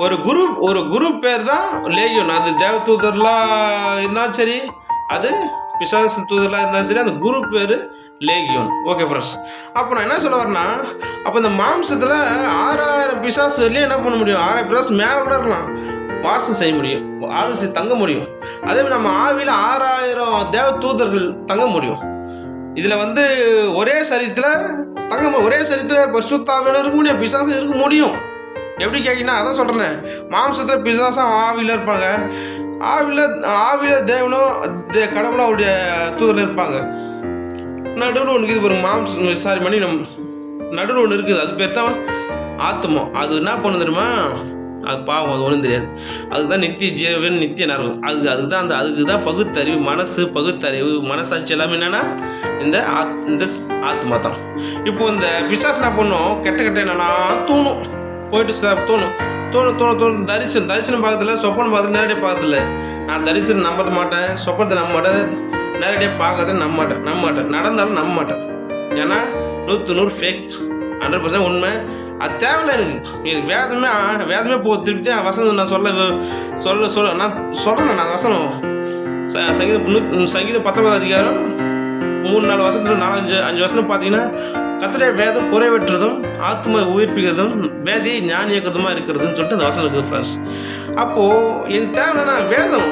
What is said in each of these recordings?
ஒரு குரூப் பேர் தான் லேகியோன். அது தேவதூதர்லாம் இருந்தாலும் சரி, அது பிசாசு தூதர்லாம் இருந்தாலும் சரி, அந்த குரூப் பேர் லேகியோன். ஓகே ஃப்ரெண்ட்ஸ், அப்போ நான் என்ன சொல்ல வரேன்னா, அப்போ இந்த மாம்சத்தில் 6000 பிசாசு வரலையும் என்ன பண்ண முடியும்? 6000 பிசாசு மேலே கூட இருக்கலாம், வாசம் செய்ய முடியும், ஆளுசி தங்க முடியும். அதேமாதிரி நம்ம ஆவியில் 6000 தேவ தூதர்கள் தங்க முடியும். இதில் வந்து ஒரே சரீரத்தில் ஒரே சரீரத்தில் பரிசுத்த ஆவியானவர் இருக்க முடியும், பிசாசம் இருக்க முடியும். எப்படி கேட்கீங்கன்னா, அதான் சொல்கிறேன், மாம்சத்தில் பிசாசம் ஆவியில் இருப்பாங்க, ஆவியில் தேவனும் கடவுளும் அவருடைய தூதர்கள் இருப்பாங்க. நடுவில் ஒன்று இருக்குது, ஒரு மணி நடுவில் ஒன்று இருக்குது, அது பேர் தான் ஆத்மா. அது என்ன பண்ணு தெரியுமா? அது பாவம், அது ஒன்றும் தெரியாது. அதுக்கு தான் நித்திய ஜீவன், நித்திய நரகம். அதுக்கு தான் பகுத்தறிவு, பகுத்தறிவு, மனசாட்சி எல்லாமே என்னென்னா இந்த ஆத்மா தான். இப்போ இந்த பிசாசு என்ன பண்ணும்? கெட்ட என்னன்னா தோணும், போயிட்டு தோணும். தரிசனம் பார்க்கறதில்ல, சொப்பனம் பார்க்கறது நேரடியாக பார்க்கறதில்ல. நான் தரிசனம் நம்ப மாட்டேன், சொப்பனத்தை நம்ப மாட்டேன், நேரடியாக பார்க்கறத நம்ப மாட்டேன், நடந்தாலும் நம்ப மாட்டேன். ஏன்னா 100% ஃபேக், 100% உண்மை. அது தேவையில்லை எனக்கு. வேதமே திருப்பி வசனம் நான் சொல்ல நான் சொல்கிறேன். நான் வசனம் சங்கீதம் 19 அதிகாரம் 3-4 வசனத்தில் 4-5 வசனம் பார்த்தீங்கன்னா, கர்த்தருடைய வேதம் குறைவற்றதும் ஆத்மா உயிர்ப்பிக்கிறதும் வேதி ஞானியக்கதுமாக இருக்கிறதுன்னு சொல்லிட்டு அந்த வசனம் இருக்குது ஃப்ரெண்ட்ஸ். அப்போது எனக்கு தேவைன்னா வேதம்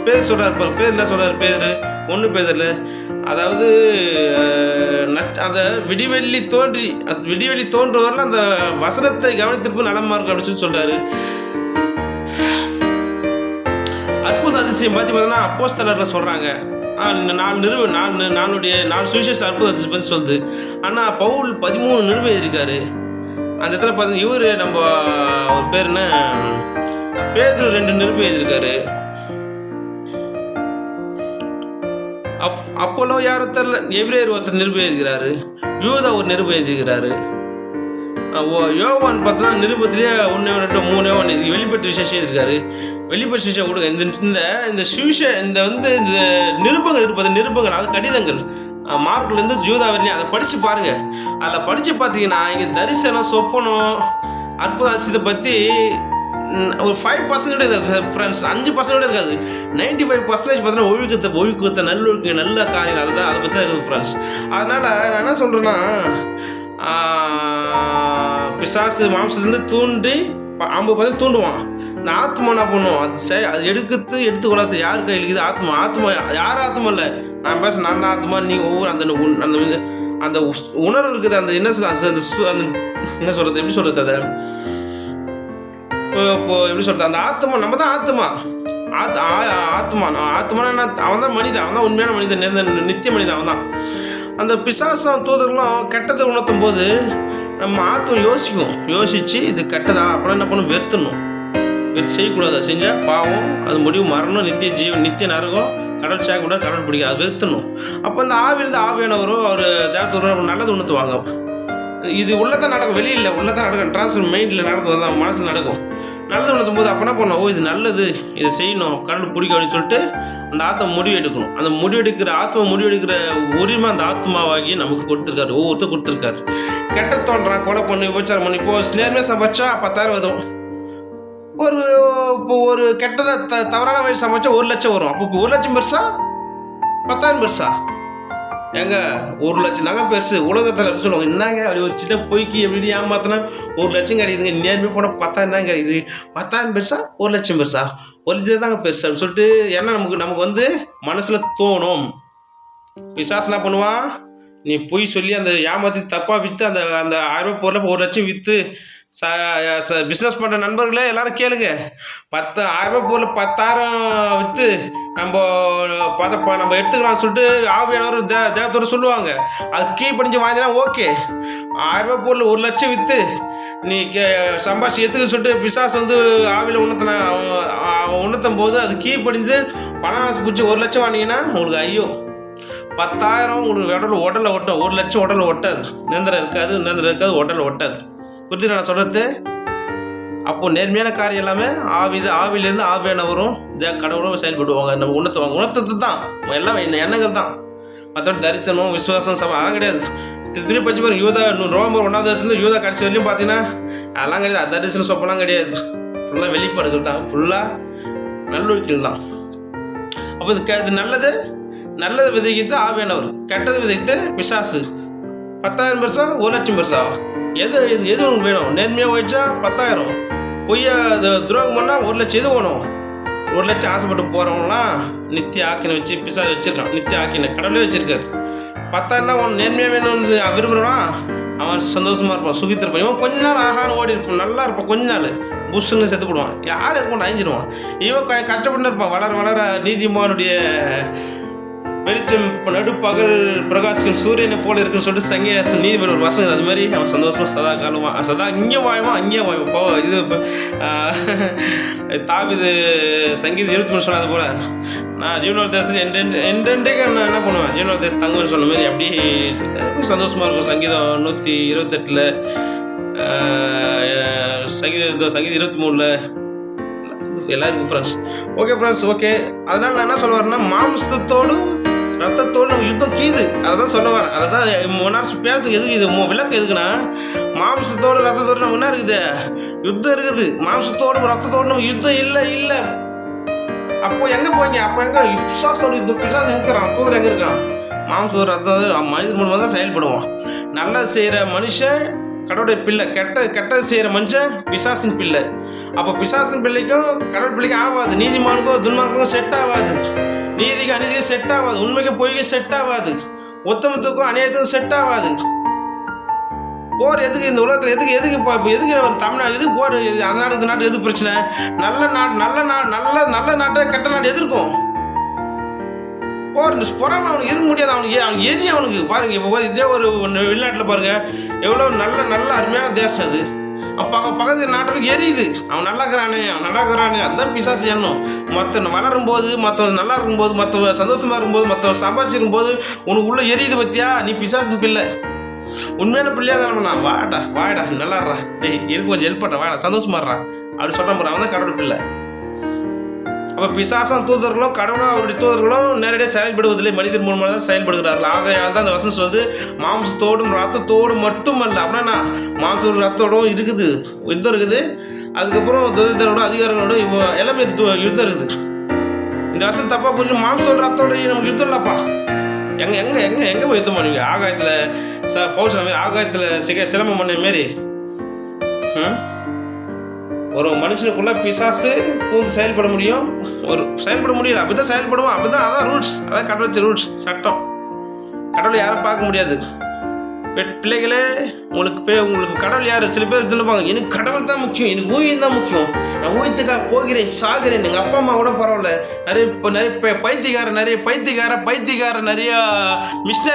பேர் சொல்கிறார். பேர் என்ன சொல்கிறார்? பேர் 1 பேரில், அதாவது அந்த விடிவெள்ளி தோன்றுவரில் அந்த வசனத்தை கவனித்திருப்பு நலமாக இருக்கும் அப்படின்னு சொல்லி சொல்கிறாரு. அற்புத அதிசயம் பார்த்தீங்கன்னா அப்போஸ்தலர்ல சொல்கிறாங்க. 4 சுவிசேஷ அற்புத அதிசயம் பற்றி சொல்லுது. ஆனால் பவுல் 13 நிருபம் எழுதியிருக்காரு. அந்த இடத்துல பார்த்தீங்கன்னா இவர் நம்ம ஒரு பேர் என்ன, பேதுரு 2 நிருபம் எழுதியிருக்காரு. அப்போலோ யாரும் தெரியல, எபிரேயர் ஒருத்தர் நிருபம் எழுதிக்கிறாரு, யூதா ஒரு நிருபம் எழுதிக்கிறாரு. யோவான் பார்த்தோன்னா நிருபத்திலேயே 1, 2, 3 வெளிப்பட்டு விசேஷம் இருக்காரு. வெளிப்பட்டு விசேஷம் கொடுங்க. இந்த நிருபங்கள் இருப்பது, நிருபங்கள் அது கடிதங்கள் மார்க்லேருந்து ஜூதா வரலையும் அதை படித்து பாருங்கள். அதில் படித்து பார்த்தீங்கன்னா இங்கே தரிசனம், சொப்பனம், அற்புத அதிசயத்தை பற்றி ஒரு 5% இருக்காது ஃப்ரெண்ட்ஸ், 5% இருக்காது. 95% பார்த்தீங்கன்னா ஒழுக்கத்தை நல்லொழுக்க நல்ல காரியங்கள் அதை பற்றி தான் இருக்குது ஃப்ரெண்ட்ஸ். அதனால் நான் என்ன சொல்கிறேன்னா, பிசாசு மாம்சத்துலேருந்து தூண்டி 50% தூண்டுவான். இந்த ஆத்மா என்ன பண்ணுவோம்? அது எடுத்து கொள்ளாது. யார் கையில் இருக்குது? ஆத்மா யார் ஆத்மா இல்லை, நான் நான் தான் ஆத்மா. நீ ஒவ்வொரு அந்த உணர்வு இருக்குது. அந்த என்ன சொல்கிறது, எப்படி சொல்கிறது, அதை இப்போ எப்படி சொல்கிறது, அந்த ஆத்மா நம்ம தான் ஆத்மா. ஆத்மானா அவன் தான் மனிதன், அவன் தான் உண்மையான மனிதன், நித்திய மனிதன் அவன் தான். அந்த பிசாசம் தூதர்களும் கெட்டதை உணர்த்தும் போது நம்ம ஆத்மா யோசிச்சு இது கெட்டதா அப்படின்னா என்ன பண்ணும்? வெறுத்துணும். செய்யக்கூடாது. செஞ்சால் பாவம், அது முடிவு, மரணம், நித்திய ஜீவன், நித்திய நரகம், கடல் சேர்க்க கூடாது, கடல் பிடிக்காது, அது வெறுத்துணும். அப்போ அந்த ஆவியிலிருந்து ஆவியானவரோ அவர் தேவதூதரும் நல்லது உணர்த்துவாங்க. இது உள்ளதான் நடக்கும், வெளியில் உள்ளதான் நடக்கும், டிரான்ஸ்ஃபர் மைண்டில் நடக்கும், தான் மனசில் நடக்கும். நல்லது உணர்த்தும் போது அப்போ என்ன பண்ணணும்? இது நல்லது, இதை செய்யணும், கடல் பிடிக்கும் அப்படின்னு சொல்லிட்டு அந்த ஆத்மா முடிவு எடுக்கணும். அந்த முடிவெடுக்கிற உரிமை அந்த ஆத்மாவாகி நமக்கு கொடுத்துருக்காரு, ஒவ்வொருத்தர் கொடுத்துருக்காரு. கெட்ட தோன்றான், கொலை பண்ணி விபச்சாரம் பண்ணி, இப்போ நேர்மையாக சம்பாதிச்சா 10,000 வரும். ஒரு கெட்டதை தவறான வழி சமைச்சா 1 லட்சம் வரும். அப்போ 1 லட்சம் பெருசா, 10,000 பெருசா? ஏங்க 1 லட்சம் தாங்க பெருசு. உலகத்தில் சொல்லுவாங்க, என்னங்க அப்படி ஒரு சின்ன பொய்க்கு எப்படி ஏமாத்தினா 1 லட்சம் கிடைக்குதுங்க, நேர்மை போனால் 10,000 தான் கிடைக்குது. 10,000 பெருசா, 1 லட்சம் பெருசா? 1 லட்சம் தாங்க பெருசு அப்படின்னு சொல்லிட்டு, ஏன்னா நமக்கு மனசில் தோணும். பிசாசு என்ன பண்ணுவான்? நீ பொய் சொல்லி அந்த ஏமாற்றி தப்பாக விற்று அந்த 1000 ரூபாய் பொருளை 1 லட்சம் விற்று பிஸ்னஸ் பண்ணுற நண்பர்களே எல்லாரும் கேளுங்க. 10,000 ரூபாய் பொருள் 10,000 விற்று நம்ம எடுத்துக்கலாம்னு சொல்லிட்டு ஆவியானவர் தேவத்தோடு சொல்லுவாங்க. அது கீழ்ப்படிஞ்சு வாங்கினா ஓகே. 1000 ரூபாய் பொருள் 1 லட்சம் விற்று நீ சம்பாதிச்சு எடுத்துக்க சொல்லிட்டு பிசாசு ஆவியில் உணர்த்தும் போது அது கீழ்ப்படிஞ்சு பணம் பிடிச்சி 1 லட்சம் வாங்கினீங்கன்னா உங்களுக்கு ஐயோ, 10,000 உங்களுக்கு உடலை ஒட்டும், 1 லட்சம் உடலை ஒட்டாது, நிரந்தரம் இருக்காது, உடலை ஒட்டாது. புரிஞ்சு நான் சொல்கிறது? அப்போது நேர்மையான காரியம் எல்லாமே ஆவிலேருந்து ஆவியானவரும் கடவுளும் செயல்படுவாங்க, நம்ம உணர்த்துறது தான் எல்லாம் எண்ணங்கள் தான். மற்றபடி தரிசனம், விசுவாசம், அதெல்லாம் கிடையாது. திருப்பி பச்சு பாருங்க. யூதா ரோமர் 1ஆவது இடத்துல யூதா கடைசி வரையும் பார்த்தீங்கன்னா அதெல்லாம் கிடையாது. தரிசனம் சொப்பெல்லாம் கிடையாது. ஃபுல்லாக வெளிப்பாடுகள் தான், ஃபுல்லாக நல்லொழுக்கங்கள் தான். அப்போ இது நல்லது விதைக்கிட்டு ஆவியானவர், கெட்டது விதைத்து பிசாசு. 10,000 பெருசா 1,00,000 பெருசா? எது உங்களுக்கு வேணும்? நேர்மையாக போயிடுச்சா 10,000, பொய்யா துரோகம் பண்ணால் 1,00,000. எது வேணும்? 1,00,000 ஆசைப்பட்டு போகிறவங்களாம் நித்திய ஆக்கினை வச்சு பிசாசு வச்சிருக்கான். நித்திய ஆக்கினை கடவுளே வச்சிருக்காரு. 10,000 தான் ஒன்று நேர்மையாக வேணும்னு விரும்புகிறான். அவன் சந்தோஷமாக இருப்பான், சுகித்திருப்பான். இவன் கொஞ்ச நாள் ஆகாரம் ஓடி இருப்பான், நல்லா இருப்பான். கொஞ்ச நாள் புஷ்ஷுன்னு செத்து போடுவான். யார் இருக்கணும் அழிஞ்சிடுவான். இவன் கஷ்டப்பட்டு இருப்பான். வளர நீதிமானுடைய வெளிச்சம் நடுப்பகல் பிரகாசம் சூரியனை போல இருக்குன்னு சொல்லிட்டு சங்கியாசம் நீதிபதி ஒரு வசனம். அது மாதிரி அவன் சந்தோஷமாக சதா காலமாக சதா இங்கேயும் வாழ்வான் அங்கேயும் வாழ்வான். இது தாவீது சங்கீதம் 23 சொன்னது போல் நான் ஜீவனோட தேசத்தில் என்றென்றைக்கு நான் என்ன பண்ணுவேன், ஜீவனோட தேசம் தங்குவேன்னு சொன்ன மாதிரி அப்படி சந்தோஷமாக இருக்கும். சங்கீதம் 128 சங்கீதம் 23 எல்லாருக்கும் ஃப்ரெண்ட்ஸ். Okay friends, okay. அதனால் நான் என்ன சொல்ல வரேன்னா, மாம்சத்தோடு ரத்தத்தோடு நம்ம யுத்தம் கீது. அதை தான் சொல்ல வரேன். அதை தான் பேசுறதுக்கு எதுக்கு இது விளக்கம் எதுக்குன்னா, மாம்சத்தோடு ரத்தத்தோடு நம்ம என்ன இருக்குது, யுத்தம் இருக்குது. மாம்சத்தோடு ரத்தத்தோடு நம்ம யுத்தம் இல்லை. அப்போ எங்கே போய்ங்க? அப்போ எங்கே பிசாசோடு யுத்தம்? பிசாசு இருக்கிறான், தூதர் எங்கே இருக்கான்? மாம்சத்தோடு ரத்தம் மனிதன் மூலமாக தான் செயல்படுவான். நல்லா செய்கிற மனுஷன் கடவுளுடைய பிள்ளை, கெட்டது செய்கிற மனுஷன் பிசாசின் பிள்ளை. அப்போ பிசாசின் பிள்ளைக்கும் கடவுள் பிள்ளைக்கும் ஆகாது. நீதிமானுக்கும் துன்மார்க்கும் செட் ஆகாது. நீதிக்கு அநீதிக்கும் செட் ஆகாது. உண்மைக்கு பொய்க்கும் செட் ஆகாது. உத்தமத்துக்கும் அநியாயத்துக்கும் செட் ஆகாது. போர் எதுக்கு இந்த உலகத்தில்? எதுக்கு தமிழ்நாடு எதுக்கு போர்? அந்த நாடு இந்த நாட்டு எது பிரச்சனை? நல்ல நாட்டை கெட்ட நாடு எதிர்க்கும். பொறாம அவனுக்கு இருக்க முடியாது. அவனுக்கு எரி அவனுக்கு பாருங்க. இப்போ இதே ஒரு வெளிநாட்டில் பாருங்க, எவ்வளோ நல்ல அருமையான தேசம் அது. அப்போ பக்கத்து நாட்டில் எரியுது. அவன் நல்லா இருக்கிறானே. அதுதான் பிசாசு எண்ணம். மற்ற வளரும் போது, மற்றவங்க நல்லா இருக்கும்போது, மற்றவங்க சந்தோஷமா இருக்கும்போது, மற்றவங்க சம்பாதிச்சிருக்கும் போது உனக்கு உள்ள எரியுது பத்தியா? நீ பிசாசின் பிள்ளை. உண்மையான பிள்ளையா தானே? வாடா நல்லாடுறா, எனக்கு கொஞ்சம் ஹெல்ப் பண்ணுறா, வாடா சந்தோஷமாடுறா அப்படி சொல்ல போகிறான். அவன் தான் கடவுள் பிள்ளை. அப்போ பிசாசும் தூதர்களும் கடவுளும் அவருடைய தூதர்களும் நேரடியாக செயல்படுவதில்லை, மனிதர் மூலமாக தான் செயல்படுகிறார்கள். ஆகையால் தான் அந்த வசனம் சொல்லுது, மாம்சத்தோடும் ரத்தத்தோடும் மட்டுமல்ல. அப்படின்னா மாம்சத்தோடும் ரத்தத்தோடும் இருக்குது, யுத்தம் இருக்குது. அதுக்கப்புறம் துரிதரோட அதிகாரங்களோட எல்லாமே யுத்தம் இருக்குது. இந்த வசனம் தப்பாக புரிஞ்சு மாம்சத்தோடு ரத்தத்தோட நமக்கு யுத்தம் இல்லைப்பா. எங்கே போய் யுத்தம் பண்ணுவீங்க? ஆகாயத்தில் பவுல் சொன்ன மாதிரி, ஆகாயத்தில் சிலம்பம் பண்ண மாரி ஒரு மனுஷனுக்குள்ள பிசாசு பூந்து செயல்பட முடியும், செயல்பட முடியல. அப்படிதான் செயல்படுவோம். அப்படிதான், அதான் ரூல்ஸ், அதான் கடவுள் வச்ச ரூல்ஸ், சட்டம். கடவுள் யாரும் பார்க்க முடியாது. பிள்ளைகளே, உங்களுக்கு கடவுள் யார்? சில பேர் இருப்பாங்க, எனக்கு கடவுள் தான் முக்கியம், எனக்கு ஊழியம் தான் முக்கியம், நான் ஊழியத்துக்காக போகிறேன், சாகிறேன். எங்கள் அப்பா அம்மா கூட பரவாயில்ல. நிறைய பைத்தியக்கார நிறைய மிஷினரி